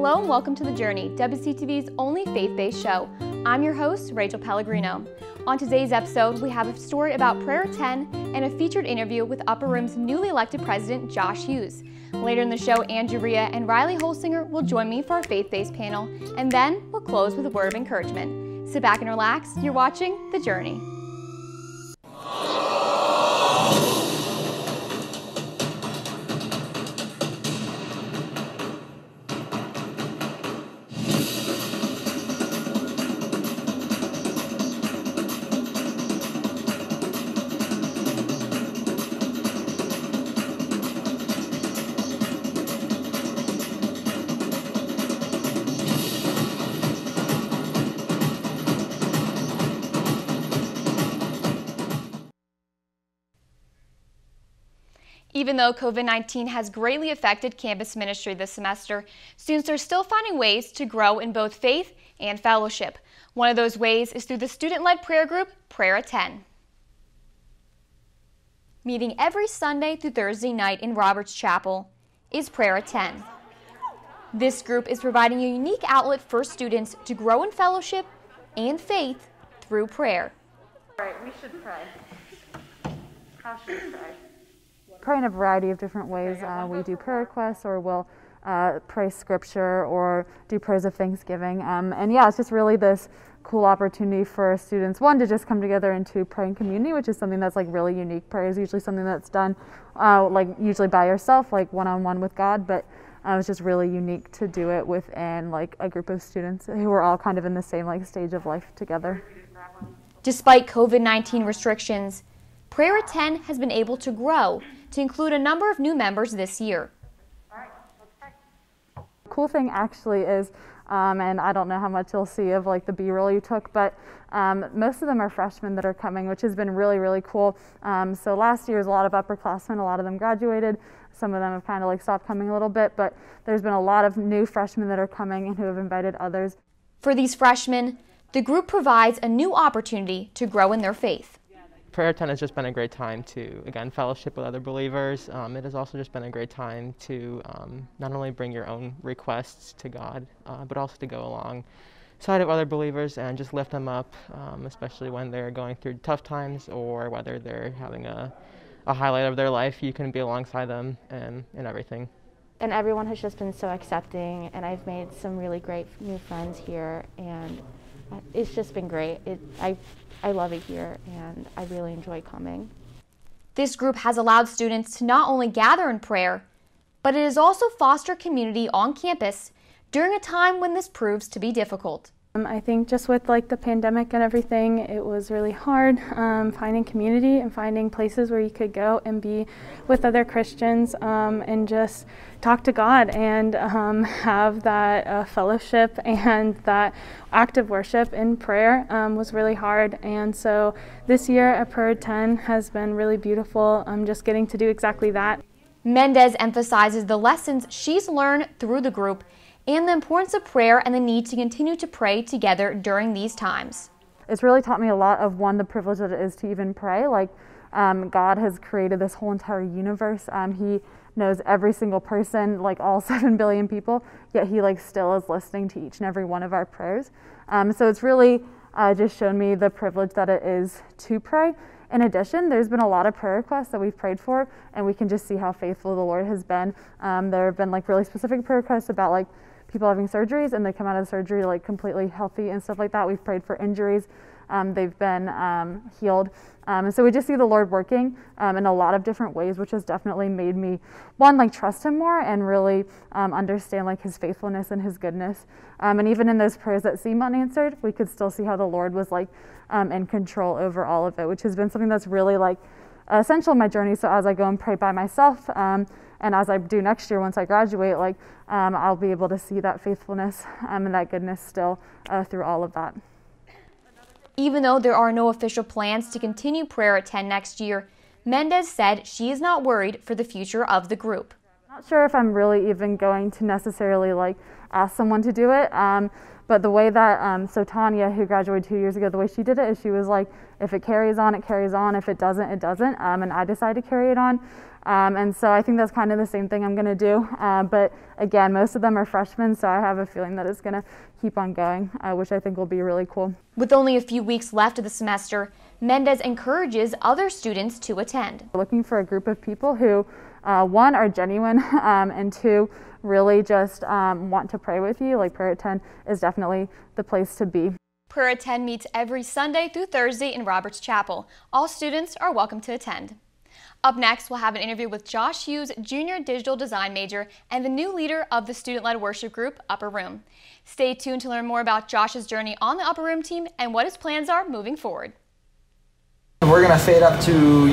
Hello and welcome to The Journey, WCTV's only faith-based show. I'm your host, Rachel Pellegrino. On today's episode, we have a story about Prayer 10 and a featured interview with Upper Room's newly elected president, Josh Hughes. Later in the show, Hreha and Riley Holsinger will join me for our faith-based panel, and then we'll close with a word of encouragement. Sit back and relax. You're watching The Journey. Even though COVID-19 has greatly affected campus ministry this semester, students are still finding ways to grow in both faith and fellowship. One of those ways is through the student-led prayer group, Prayer 10. Meeting every Sunday through Thursday night in Roberts Chapel is Prayer 10. This group is providing a unique outlet for students to grow in fellowship and faith through prayer. All right, we should pray. How should we pray? Pray in a variety of different ways. We do prayer requests, or we'll pray scripture, or do prayers of thanksgiving. And yeah, it's just really this cool opportunity for students, one, to just come together and to pray in community, which is something that's like really unique. Prayer is usually something that's done like usually by yourself, like one-on-one with God, but it's just really unique to do it within like a group of students who are all kind of in the same like stage of life together. Despite COVID-19 restrictions, Prayer 10 has been able to grow to include a number of new members this year. Cool thing actually is, and I don't know how much you'll see of like the B-roll you took, but most of them are freshmen that are coming, which has been really, really cool. So last year was a lot of upperclassmen, a lot of them graduated. Some of them have kind of like stopped coming a little bit, but there's been a lot of new freshmen that are coming and who have invited others. For these freshmen, the group provides a new opportunity to grow in their faith. Prayer 10 has just been a great time to, again, fellowship with other believers. It has also just been a great time to not only bring your own requests to God, but also to go alongside of other believers and just lift them up, especially when they're going through tough times or whether they're having a highlight of their life. You can be alongside them and everything. And everyone has just been so accepting, and I've made some really great new friends here, and it's just been great. I love it here, and I really enjoy coming. This group has allowed students to not only gather in prayer, but it has also fostered community on campus during a time when this proves to be difficult. I think just with like the pandemic and everything, it was really hard finding community and finding places where you could go and be with other Christians and just talk to God and have that fellowship and that active worship in prayer was really hard. And so this year at Prayer 10 has been really beautiful, just getting to do exactly that. Mendez emphasizes the lessons she's learned through the group and the importance of prayer and the need to continue to pray together during these times. It's really taught me a lot of, one, the privilege that it is to even pray. Like God has created this whole entire universe. He knows every single person, like all 7 billion people, yet he like still is listening to each and every one of our prayers. So it's really just shown me the privilege that it is to pray. In addition, there's been a lot of prayer requests that we've prayed for, and we can just see how faithful the Lord has been. There have been like really specific prayer requests about like people having surgeries and they come out of the surgery like completely healthy and stuff like that. We've prayed for injuries. They've been healed. And so we just see the Lord working in a lot of different ways, which has definitely made me, one, like trust him more and really understand like his faithfulness and his goodness. And even in those prayers that seem unanswered, we could still see how the Lord was like in control over all of it, which has been something that's really like essential in my journey. So as I go and pray by myself, and as I do next year once I graduate, like I'll be able to see that faithfulness and that goodness still through all of that. Even though there are no official plans to continue Prayer at 10 next year, Mendez said she is not worried for the future of the group. not sure if I'm really even going to necessarily like ask someone to do it. But the way that, so Tanya, who graduated 2 years ago, the way she did it is she was like, if it carries on, it carries on. If it doesn't, it doesn't. And I decided to carry it on. And so I think that's kind of the same thing I'm going to do. But again, most of them are freshmen, so I have a feeling that it's going to keep on going, which I think will be really cool. With only a few weeks left of the semester, Mendez encourages other students to attend. We're looking for a group of people who, one, are genuine, and two, really just want to pray with you. Like Prayer at 10 is definitely the place to be. Prayer at 10 meets every Sunday through Thursday in Roberts Chapel. All students are welcome to attend. Up next, we'll have an interview with Josh Hughes, junior digital design major and the new leader of the student-led worship group, Upper Room. Stay tuned to learn more about Josh's journey on the Upper Room team and what his plans are moving forward. We're going to fade up to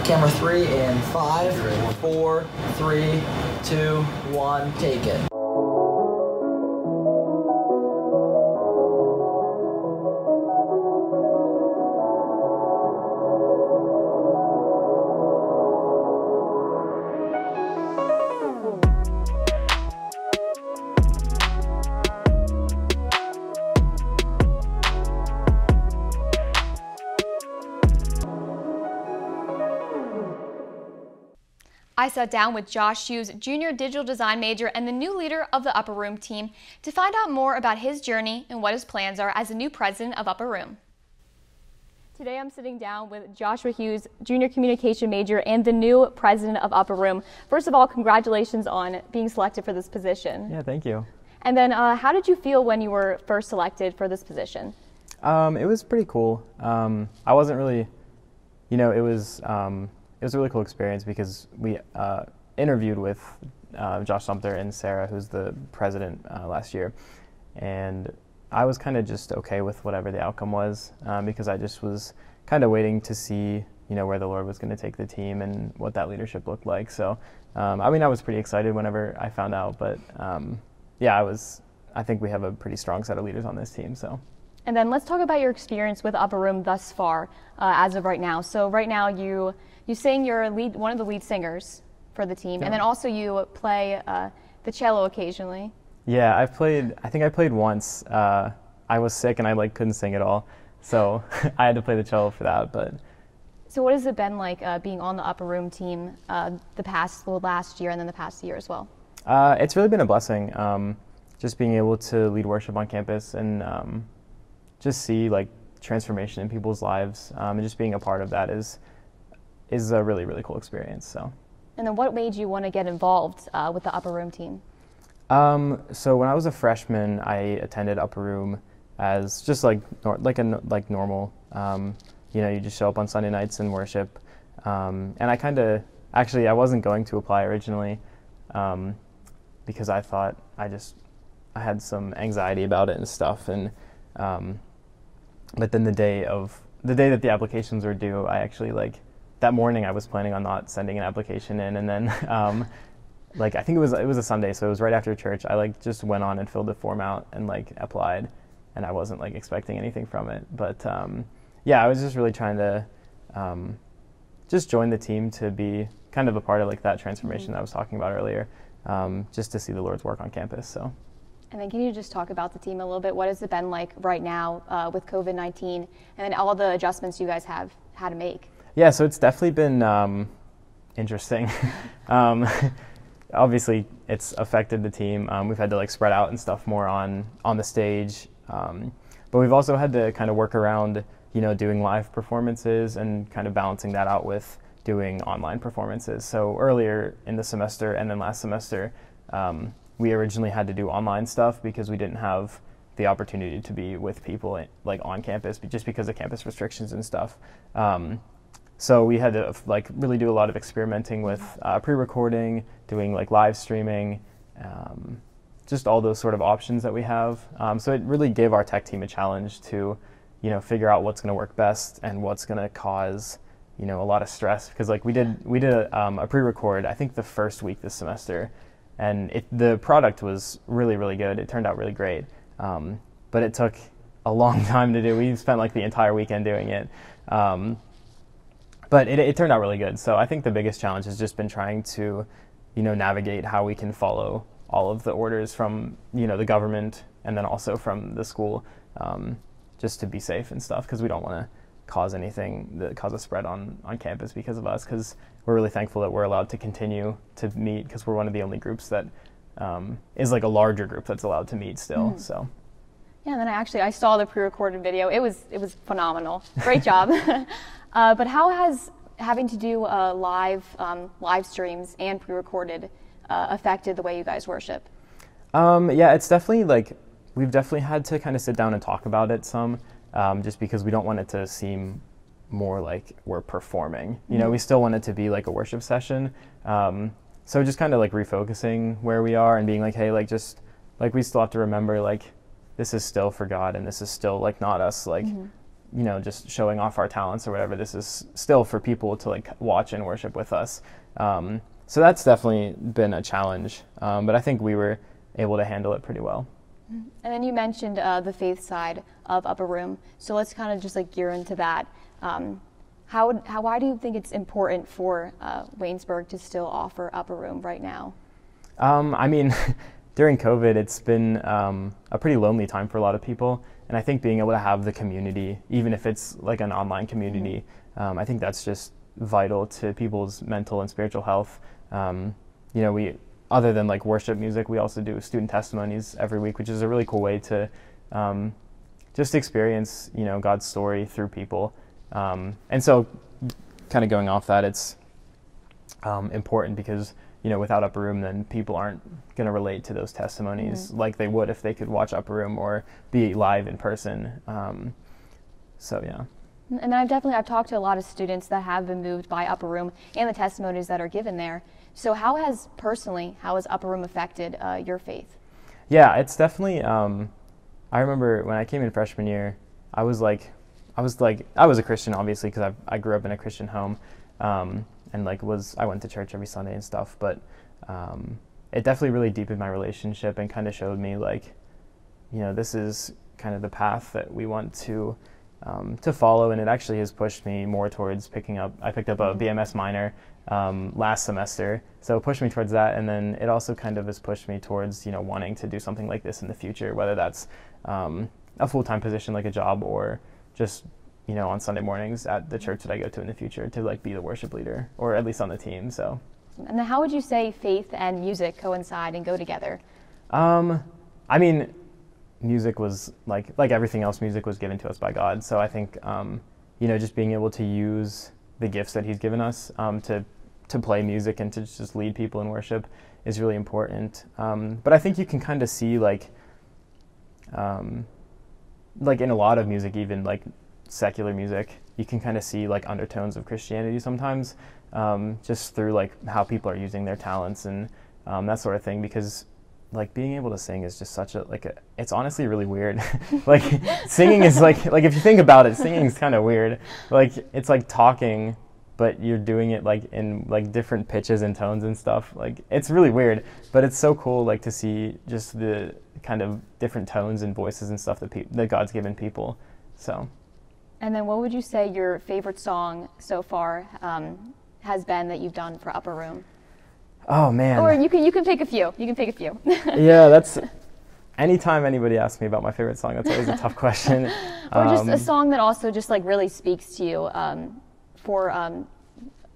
camera 3 in 5, 4, 3, 2, 1, take it. I sat down with Josh Hughes, junior digital design major and the new leader of the Upper Room team, to find out more about his journey and what his plans are as the new president of Upper Room. Today I'm sitting down with Joshua Hughes, junior communication major and the new president of Upper Room. First of all, congratulations on being selected for this position. Yeah, thank you. And then how did you feel when you were first selected for this position? It was pretty cool. I wasn't really, it was a really cool experience because we interviewed with Josh Sumter and Sarah, who's the president last year, and I was kind of just okay with whatever the outcome was because I just was kind of waiting to see, where the Lord was going to take the team and what that leadership looked like. So, I was pretty excited whenever I found out, but I think we have a pretty strong set of leaders on this team. So. And then let's talk about your experience with Upper Room thus far, as of right now. So right now you sing, you're one of the lead singers for the team, and then also you play the cello occasionally. Yeah, I think I played once. I was sick and I couldn't sing at all, so I had to play the cello for that. But so what has it been like being on the Upper Room team last year and then the past year as well? It's really been a blessing, just being able to lead worship on campus and just see transformation in people's lives, and just being a part of that is a really, really cool experience. So. And then what made you want to get involved with the Upper Room team? So when I was a freshman, I attended Upper Room as just normal. You just show up on Sunday nights and worship. And I wasn't going to apply originally because I thought I had some anxiety about it and stuff. And but then the day that the applications were due, I actually that morning I was planning on not sending an application in, and then I think it was a Sunday, so it was right after church. I just went on and filled the form out and applied, and I wasn't expecting anything from it. But I was just really trying to just join the team to be kind of a part of that transformation that I was talking about earlier, just to see the Lord's work on campus. So. And then can you just talk about the team a little bit? What has it been like right now with COVID-19 and then all the adjustments you guys have had to make? Yeah, so it's definitely been interesting. Obviously, it's affected the team. We've had to spread out and stuff more on the stage, but we've also had to kind of work around, doing live performances and kind of balancing that out with doing online performances. So earlier in the semester and then last semester, we originally had to do online stuff because we didn't have the opportunity to be with people on campus just because of campus restrictions and stuff. So we had to really do a lot of experimenting with pre-recording, doing live streaming, just all those sort of options that we have. So it really gave our tech team a challenge to, figure out what's going to work best and what's going to cause, a lot of stress. Because we did a pre-record, I think the first week this semester, and the product was really, really good. It turned out really great, but it took a long time to do. We spent the entire weekend doing it. But it turned out really good. So I think the biggest challenge has just been trying to navigate how we can follow all of the orders from, the government and then also from the school, just to be safe and stuff, because we don't want to cause anything that cause a spread on campus because of us, because we're really thankful that we're allowed to continue to meet, because we're one of the only groups that is like a larger group that's allowed to meet still. So yeah, and then I saw the pre-recorded video. It was phenomenal. Great job. But how has having to do live streams and pre-recorded affected the way you guys worship? Yeah, it's definitely we've definitely had to kind of sit down and talk about it some, just because we don't want it to seem more like we're performing. We still want it to be like a worship session. So just kind of refocusing where we are and being like, hey, we still have to remember this is still for God, and this is still not us just showing off our talents or whatever. This is still for people to watch and worship with us. So that's definitely been a challenge, but I think we were able to handle it pretty well. And then you mentioned the faith side of Upper Room, so let's kind of just gear into that. Why do you think it's important for Waynesburg to still offer Upper Room right now? I mean, during COVID, it's been a pretty lonely time for a lot of people, and I think being able to have the community, even if it's an online community, I think that's just vital to people's mental and spiritual health. We, other than worship music, we also do student testimonies every week, which is a really cool way to just experience God's story through people. And so kind of going off that, it's important because without Upper Room, then people aren't going to relate to those testimonies like they would if they could watch Upper Room or be live in person. So yeah. And I've talked to a lot of students that have been moved by Upper Room and the testimonies that are given there. So how has Upper Room affected your faith? Yeah, it's definitely, I remember when I came in freshman year, I was a Christian, obviously, because I grew up in a Christian home, and I went to church every Sunday and stuff, but it definitely really deepened my relationship and kind of showed me this is kind of the path that we want to follow, and it actually has pushed me more towards I picked up a BMS minor last semester, so it pushed me towards that, and then it also kind of has pushed me towards wanting to do something like this in the future, whether that's a full-time position like a job or just on Sunday mornings at the church that I go to in the future to be the worship leader, or at least on the team. So and then how would you say faith and music coincide and go together? I mean, music was like everything else, music was given to us by God, so I think just being able to use the gifts that he's given us to play music and to just lead people in worship is really important. But I think you can kind of see in a lot of music, even secular music, you can kind of see undertones of Christianity sometimes, just through how people are using their talents and that sort of thing, because being able to sing is just such it's honestly really weird. Singing is if you think about it, singing is kind of weird. It's talking, but you're doing it in different pitches and tones and stuff. It's really weird, but it's so cool to see just the kind of different tones and voices and stuff that God's given people. So. And then what would you say your favorite song so far has been that you've done for Upper Room? Oh man. Or you can pick a few. Yeah, that's anytime anybody asks me about my favorite song, that's always a tough question. Or just a song that also just really speaks to you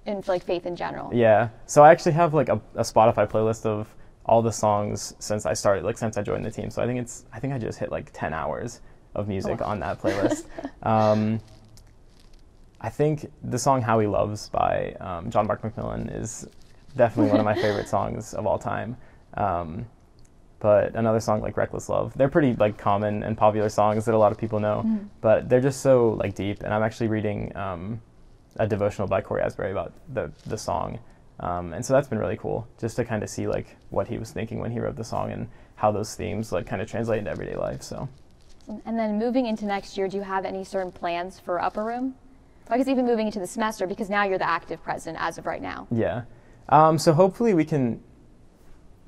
in faith in general. Yeah. So I actually have a Spotify playlist of all the songs since I started, since I joined the team. So I think I just hit 10 hours of music on that playlist. I think the song How He Loves by John Mark McMillan is definitely one of my favorite songs of all time. But another song like Reckless Love, they're pretty common and popular songs that a lot of people know, but they're just so deep. And I'm actually reading a devotional by Corey Asbury about the song. And so that's been really cool, just to kind of see what he was thinking when he wrote the song and how those themes kind of translate into everyday life. So. And then moving into next year, do you have any certain plans for Upper Room? I guess even moving into the semester, because now you're the active president as of right now. Yeah. So hopefully we can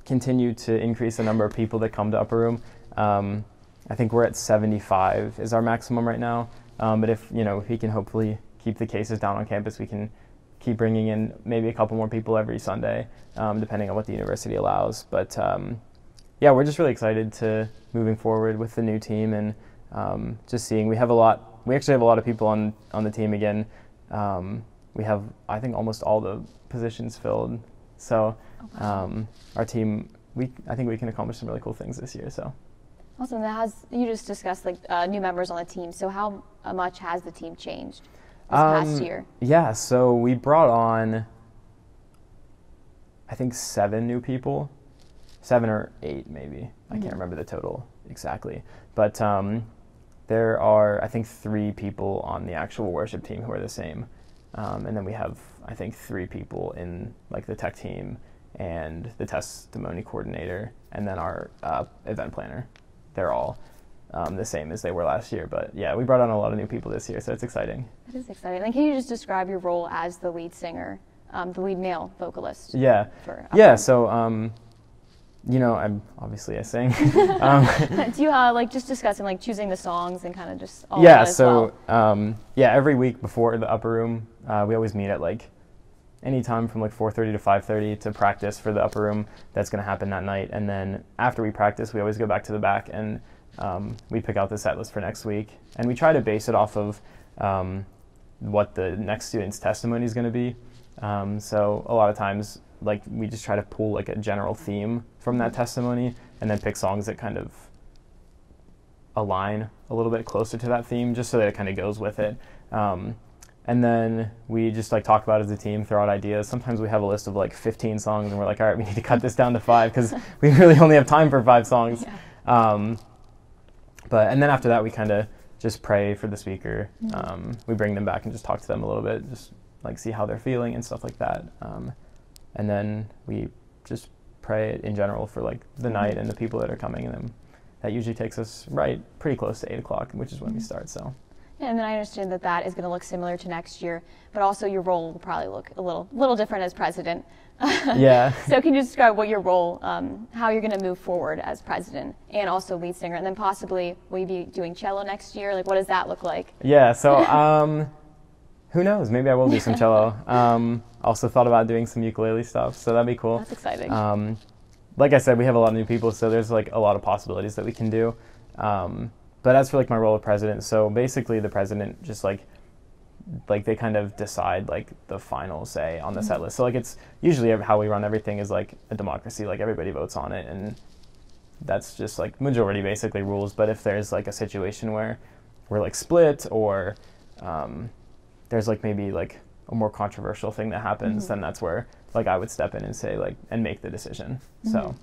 continue to increase the number of people that come to Upper Room. I think we're at 75 is our maximum right now. But if we can hopefully keep the cases down on campus, we can keep bringing in maybe a couple more people every Sunday, depending on what the university allows. But yeah, we're just really excited to moving forward with the new team, and just seeing we actually have a lot of people on the team again. We have, I think, almost all the positions filled. So our team, I think we can accomplish some really cool things this year. So awesome. You just discussed like new members on the team. So how much has the team changed this past year? Yeah, so we brought on, I think, 7 new people, 7 or 8 maybe. I can't remember the total exactly. But there are, I think, 3 people on the actual worship team who are the same. And then we have, I think, 3 people in like the tech team and the testimony coordinator, and then our event planner. They're all the same as they were last year. But yeah, we brought on a lot of new people this year, so it's exciting. That is exciting. And can you just describe your role as the lead singer, the lead male vocalist? Yeah. So you know, I'm obviously I sing. Do you like just discussing like choosing the songs and kind of just all that as well? Yeah, every week before the Upper Room, we always meet at like any time from like 4:30 to 5:30 to practice for the Upper Room. That's going to happen that night, and then after we practice, we always go back to the back and we pick out the set list for next week, and we try to base it off of what the next student's testimony is going to be. So a lot of times, like, we just try to pull like a general theme from that testimony and then pick songs that kind of align a little bit closer to that theme, just so that it kind of goes with it. And then we just like talk about it as a team, throw out ideas. Sometimes we have a list of like 15 songs and we're like, all right, we need to cut this down to 5 because we really only have time for 5 songs. Yeah. And then after that, we kind of just pray for the speaker. We bring them back and just talk to them a little bit, just like see how they're feeling and stuff like that. And then we just pray in general for like the night and the people that are coming, and then that usually takes us pretty close to 8 o'clock, which is when we start. So. Yeah, and then I understand that is going to look similar to next year, but also your role will probably look a little different as president. Yeah. So can you describe what your role, how you're going to move forward as president and also lead singer, and then possibly will you be doing cello next year? Like, what does that look like? Yeah. So who knows? Maybe I will do some cello. Also thought about doing some ukulele stuff, so that'd be cool. That's exciting. Like I said, we have a lot of new people, so there's like a lot of possibilities that we can do. But as for like my role of president, so basically the president just like they kind of decide like the final say on the set list. So like it's usually how we run everything is like a democracy, like everybody votes on it, and that's just like majority basically rules. But if there's like a situation where we're like split, or there's like maybe like a more controversial thing that happens, then that's where like I would step in and say like and make the decision. So.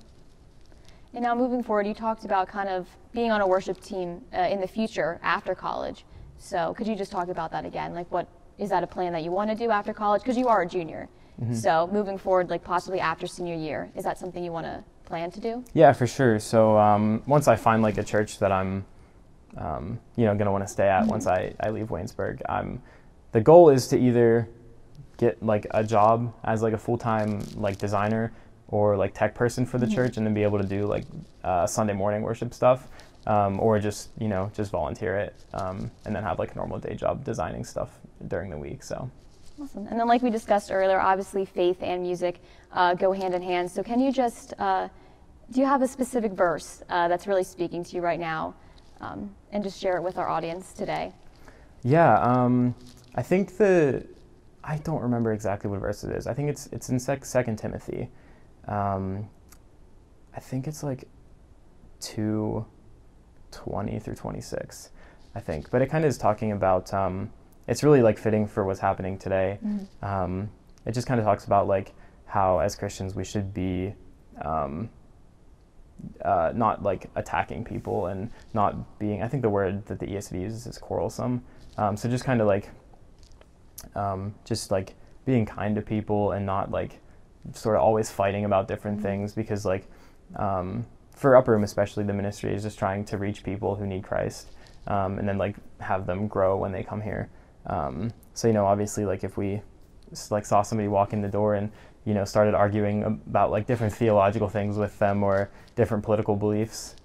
And now moving forward, you talked about kind of being on a worship team in the future after college. So could you just talk about that again? Like, what is that a plan that you want to do after college? Because you are a junior. So moving forward, like possibly after senior year, is that something you want to plan to do? Yeah, for sure. So once I find like a church that I'm, going to want to stay at once I leave Waynesburg, the goal is to either get like a job as like a full-time like designer or like tech person for the church, and then be able to do like Sunday morning worship stuff, or just volunteer it, and then have like a normal day job designing stuff during the week. So awesome. And then like we discussed earlier, obviously faith and music go hand in hand. So can you just do you have a specific verse that's really speaking to you right now, and just share it with our audience today? Yeah, I think I don't remember exactly what verse it is. I think it's in 2 Timothy. I think it's like 2:20 through 26, I think. But it kind of is talking about, it's really like fitting for what's happening today. It just kind of talks about like how as Christians we should be not like attacking people and not being, I think the word that the ESV uses is quarrelsome. So just kind of like, just like being kind to people and not like sort of always fighting about different things, because like for Upper Room especially, the ministry is just trying to reach people who need Christ, and then like have them grow when they come here. So obviously like if we like saw somebody walk in the door and started arguing about like different theological things with them or different political beliefs,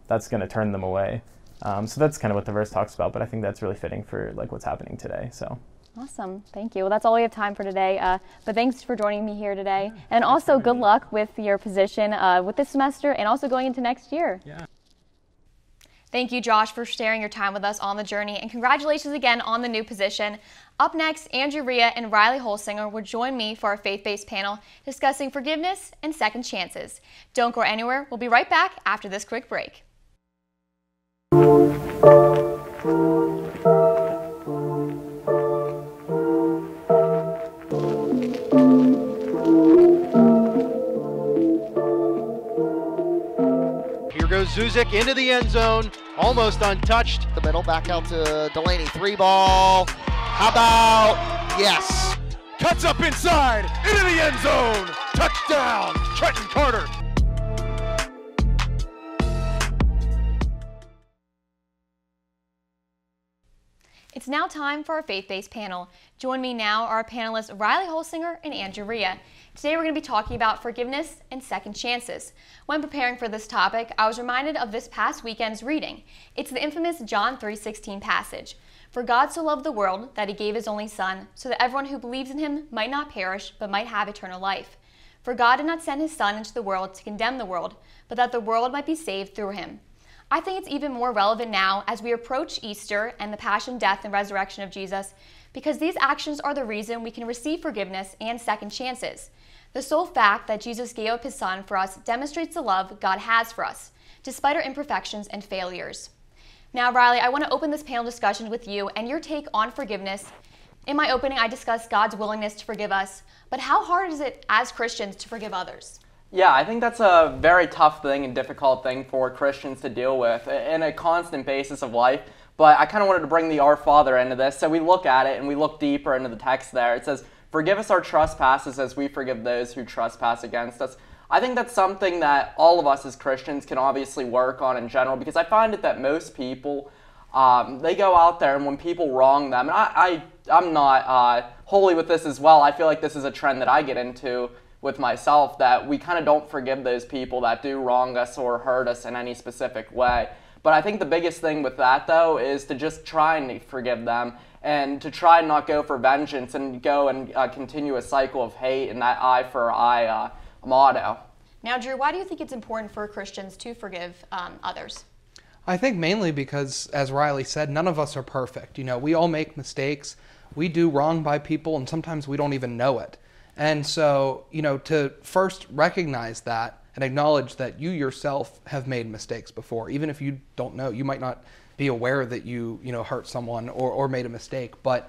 that's going to turn them away. So that's kind of what the verse talks about, but I think that's really fitting for like what's happening today. So Awesome. Thank you. Well, that's all we have time for today. But thanks for joining me here today. And also good luck with your position with this semester and also going into next year. Yeah. Thank you, Josh, for sharing your time with us on the journey. And congratulations again on the new position. Up next, Hreha and Riley Holsinger will join me for our faith-based panel discussing forgiveness and second chances. Don't go anywhere. We'll be right back after this quick break. Here goes Zuzik into the end zone, almost untouched. The middle, back out to Delaney, 3-ball. How about, yes. Cuts up inside, into the end zone. Touchdown, Trenton Carter. It's now time for our faith-based panel. Join me now are our panelists Riley Holsinger and Hreha. Today we're going to be talking about forgiveness and second chances. When preparing for this topic, I was reminded of this past weekend's reading. It's the infamous John 3:16 passage. For God so loved the world that he gave his only Son, so that everyone who believes in him might not perish, but might have eternal life. For God did not send his Son into the world to condemn the world, but that the world might be saved through him. I think it's even more relevant now as we approach Easter and the passion, death, and resurrection of Jesus, because these actions are the reason we can receive forgiveness and second chances. The sole fact that Jesus gave up his Son for us demonstrates the love God has for us, despite our imperfections and failures. Now, Riley, I want to open this panel discussion with you and your take on forgiveness. In my opening, I discussed God's willingness to forgive us, but how hard is it as Christians to forgive others? Yeah, I think that's a very tough thing and difficult thing for Christians to deal with in a constant basis of life. But I kind of wanted to bring the Our Father into this. So we look at it and we look deeper into the text there. It says, "Forgive us our trespasses as we forgive those who trespass against us." I think that's something that all of us as Christians can obviously work on in general, because I find it that most people, they go out there and when people wrong them, and I'm not wholly with this as well. I feel like this is a trend that I get into with myself, that we kind of don't forgive those people that do wrong us or hurt us in any specific way. But I think the biggest thing with that, though, is to just try and forgive them and to try and not go for vengeance and go and continue a cycle of hate and that eye for eye motto. Now, Drew, why do you think it's important for Christians to forgive others? I think mainly because, as Riley said, none of us are perfect. You know, we all make mistakes. We do wrong by people, and sometimes we don't even know it. And so, you know, to first recognize that and acknowledge that you yourself have made mistakes before, even if you don't know, you might not be aware that you hurt someone or made a mistake, but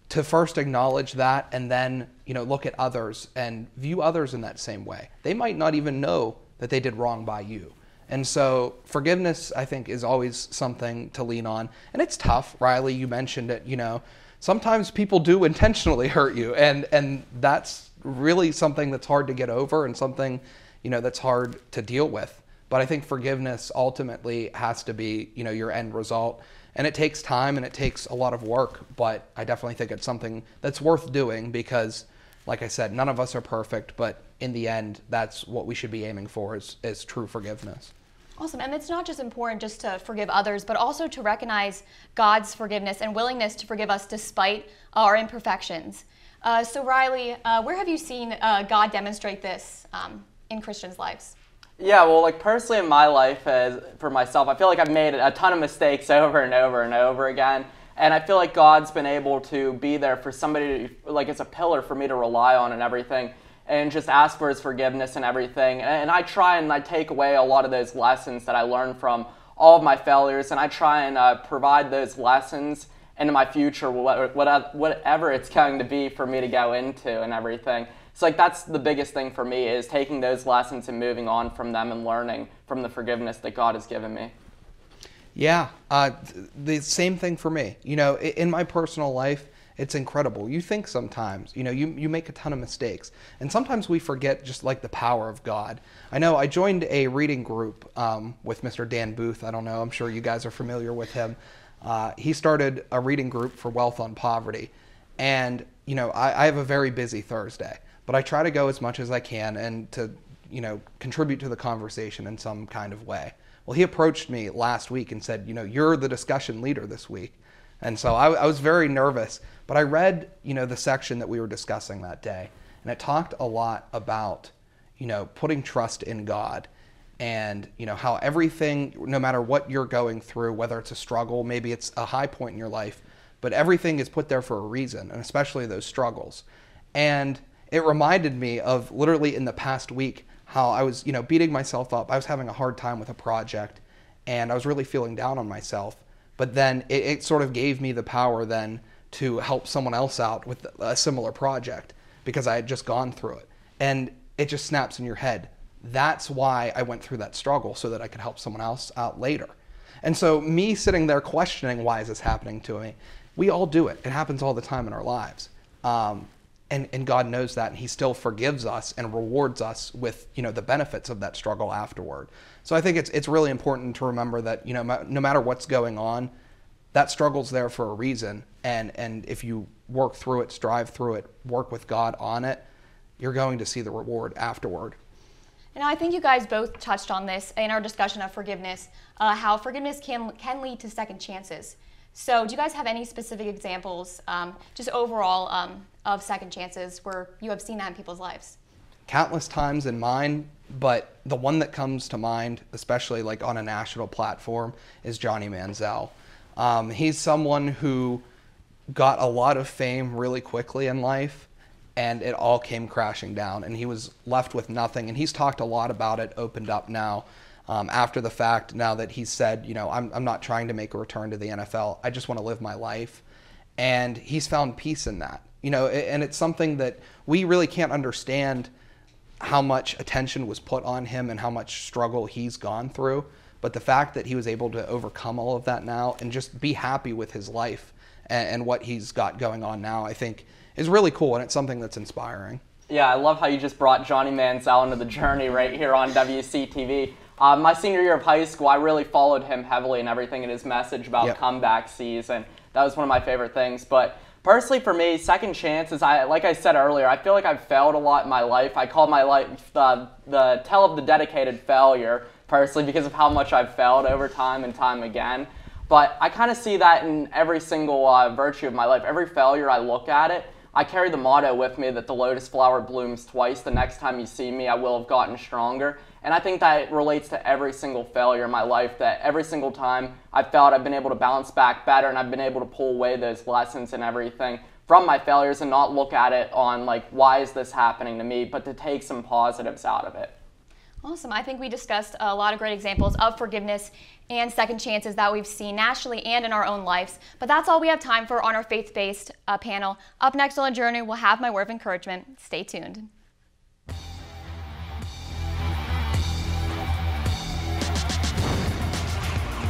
to first acknowledge that and then, look at others and view others in that same way. They might not even know that they did wrong by you. And so forgiveness, I think, is always something to lean on. And it's tough. Riley, you mentioned it, sometimes people do intentionally hurt you, and that's really something that's hard to get over and something, that's hard to deal with. But I think forgiveness ultimately has to be, your end result. And it takes time and it takes a lot of work, but I definitely think it's something that's worth doing because, like I said, none of us are perfect, but in the end, that's what we should be aiming for is true forgiveness. Awesome. And it's not just important just to forgive others, but also to recognize God's forgiveness and willingness to forgive us despite our imperfections. So Riley, where have you seen God demonstrate this in Christians' lives? Yeah, well, personally in my life, for myself, I feel like I've made a ton of mistakes over and over and over again. And I feel like God's been able to be there for somebody, as a pillar for me to rely on and everything, and just ask for his forgiveness and everything. And I try and I take away a lot of those lessons that I learned from all of my failures, and I try and provide those lessons into my future, whatever it's going to be for me to go into and everything. So that's the biggest thing for me, is taking those lessons and moving on from them and learning from the forgiveness that God has given me. Yeah, the same thing for me. In my personal life, it's incredible. You think sometimes, you make a ton of mistakes. And sometimes we forget just the power of God. I know I joined a reading group with Mr. Dan Booth. I don't know, I'm sure you guys are familiar with him. He started a reading group for Wealth on Poverty. And, I have a very busy Thursday. But I try to go as much as I can and to, contribute to the conversation in some kind of way. Well, he approached me last week and said, you're the discussion leader this week. And so I was very nervous, but I read, the section that we were discussing that day, and it talked a lot about, putting trust in God and, how everything, no matter what you're going through, whether it's a struggle, maybe it's a high point in your life, but everything is put there for a reason, and especially those struggles. And it reminded me of literally in the past week how I was, beating myself up. I was having a hard time with a project, and I was really feeling down on myself. But then it sort of gave me the power then to help someone else out with a similar project because I had just gone through it. And it just snaps in your head. That's why I went through that struggle, so that I could help someone else out later. And so me sitting there questioning, why is this happening to me? We all do it. It happens all the time in our lives. And God knows that, and he still forgives us and rewards us with, the benefits of that struggle afterward. So I think it's really important to remember that, no matter what's going on, that struggle's there for a reason. And if you work through it, strive through it, work with God on it, you're going to see the reward afterward. And I think you guys both touched on this in our discussion of forgiveness, how forgiveness can lead to second chances. So do you guys have any specific examples, just overall, of second chances where you have seen that in people's lives? Countless times in mine, but the one that comes to mind, especially like on a national platform, is Johnny Manziel. He's someone who got a lot of fame really quickly in life, and it all came crashing down, and he was left with nothing. And he's talked a lot about it, opened up now, after the fact, now that he's said, I'm not trying to make a return to the NFL. I just want to live my life. And he's found peace in that, and it's something that we really can't understand how much attention was put on him and how much struggle he's gone through. But the fact that he was able to overcome all of that now and just be happy with his life and what he's got going on now, I think is really cool, and it's something that's inspiring. Yeah, I love how you just brought Johnny Manziel into the journey right here on WCTV. My senior year of high school, I really followed him heavily and everything in his message about comeback season. That was one of my favorite things. But personally for me, second chances, like I said earlier, I feel like I've failed a lot in my life. I call my life the tale of the dedicated failure, personally, because of how much I've failed over time and time again. But I kind of see that in every single virtue of my life. Every failure, I look at it, I carry the motto with me that the lotus flower blooms twice. The next time you see me, I will have gotten stronger. And I think that relates to every single failure in my life, that every single time I've failed, I've been able to bounce back better, and I've been able to pull away those lessons and everything from my failures and not look at it on like, why is this happening to me, but to take some positives out of it. Awesome. I think we discussed a lot of great examples of forgiveness and second chances that we've seen nationally and in our own lives. But that's all we have time for on our faith-based panel. Up next on the journey, we'll have my word of encouragement. Stay tuned.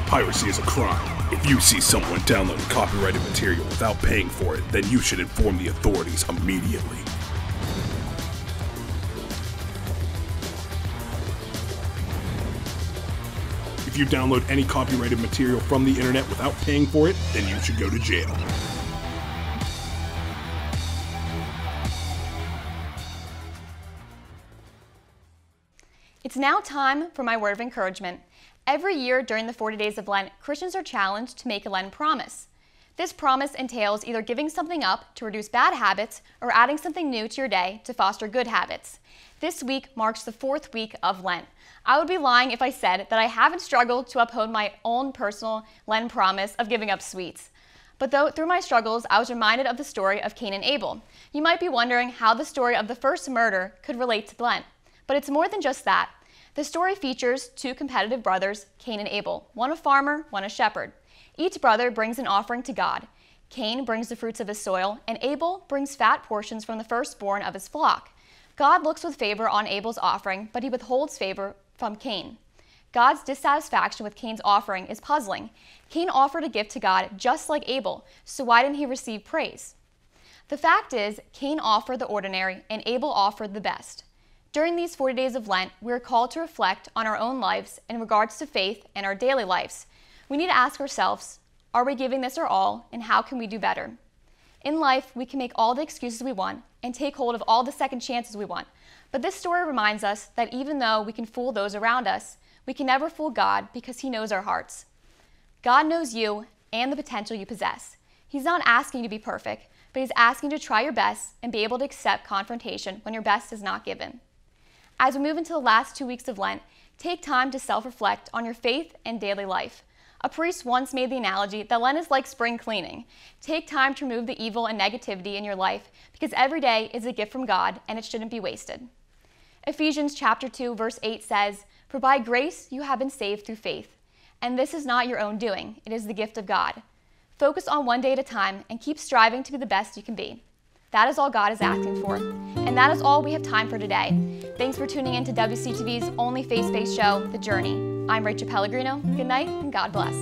Piracy is a crime. If you see someone downloading copyrighted material without paying for it, then you should inform the authorities immediately. If you download any copyrighted material from the internet without paying for it, then you should go to jail. It's now time for my word of encouragement. Every year during the 40 days of Lent, Christians are challenged to make a Lent promise. This promise entails either giving something up to reduce bad habits or adding something new to your day to foster good habits. This week marks the 4th week of Lent. I would be lying if I said that I haven't struggled to uphold my own personal Lent promise of giving up sweets. But through my struggles, I was reminded of the story of Cain and Abel. You might be wondering how the story of the first murder could relate to Lent. But it's more than just that. The story features 2 competitive brothers, Cain and Abel, one a farmer, one a shepherd. Each brother brings an offering to God. Cain brings the fruits of his soil, and Abel brings fat portions from the firstborn of his flock. God looks with favor on Abel's offering, but he withholds favor from Cain. God's dissatisfaction with Cain's offering is puzzling. Cain offered a gift to God just like Abel, so why didn't he receive praise? The fact is, Cain offered the ordinary, and Abel offered the best. During these 40 days of Lent, we are called to reflect on our own lives in regards to faith and our daily lives. We need to ask ourselves, are we giving this our all, and how can we do better? In life, we can make all the excuses we want and take hold of all the second chances we want. But this story reminds us that even though we can fool those around us, we can never fool God because he knows our hearts. God knows you and the potential you possess. He's not asking you to be perfect, but he's asking you to try your best and be able to accept confrontation when your best is not given. As we move into the last 2 weeks of Lent, take time to self-reflect on your faith and daily life. A priest once made the analogy that Lent is like spring cleaning. Take time to remove the evil and negativity in your life because every day is a gift from God and it shouldn't be wasted. Ephesians chapter 2, verse 8 says, "For by grace you have been saved through faith. And this is not your own doing, it is the gift of God." Focus on one day at a time and keep striving to be the best you can be. That is all God is asking for. And that is all we have time for today. Thanks for tuning in to WCTV's only faith-based show, The Journey. I'm Rachel Pellegrino. Good night and God bless.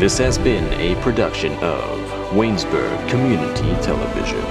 This has been a production of Waynesburg Community Television.